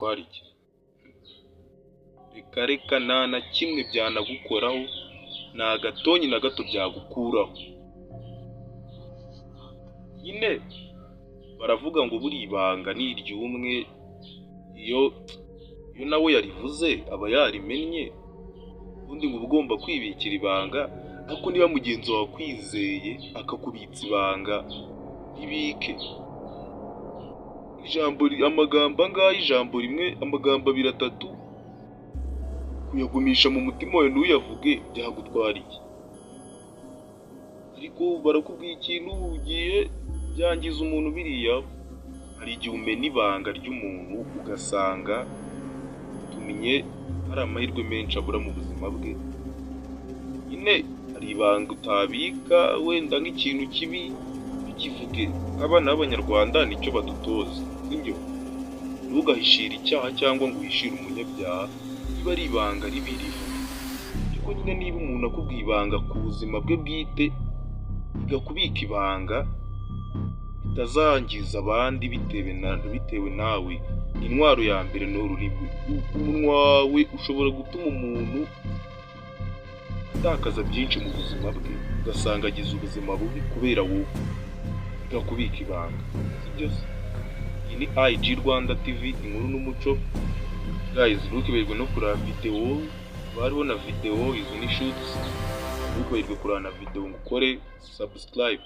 twari iki? Reka reka nta na kimwe byanagukoraho, nta gatonyi na gato byagukuraho. Nyine baravuga ngo buriya ibanga ni iry'umwe, iyo nawe yarivuze aba yarimennye, ubundi ngo uba ugomba kwibikira ibanga, ariko niba mugenzi wawe akwizeye akakubitsa ibanga, ibike. Amagambo angahe, ijambo rimwe, amagambo abiri atatu, kuyagumisha mu mutima wawe ntuyavuge byagutwara iki? Ariko barakubwiye ikintu ugiye byangiza umuntu biriya. Hari igihe umena ibanga ry'umuntu ugasanga tumenye hari amahirwe menshi abura mu buzima bwe. Nyine hari ibanga utabika, wenda nk'ikintu kibi ntukivuge. Abana b'Abanyarwanda nicyo badutoza, sibyo? Ntugahishire icyaha cyangwa ngo uhishire umunyabyaha, niba ari ibanga ribiriho. Ariko nyine niba umuntu akubwiye ibanga ku buzima bwe bwite, iga kubika ibanga bitazangiza abandi bitewe nawe. Intwaro ya mbere ni ururimi. Umunwa wawe ushobora gutuma umuntu atakaza byinshi mu buzima bwe, ugasanga agize ubuzima bubi kubera wowe. Iga kubika ibanga, sibyo se? Iyi ni IG Rwanda TV, inkuru n'umuco. Guys, ntukibagirwe no kureba video, bariho na video, izi ni shoots. Ntukibagirwe kureba na video ngo ukore subscribe.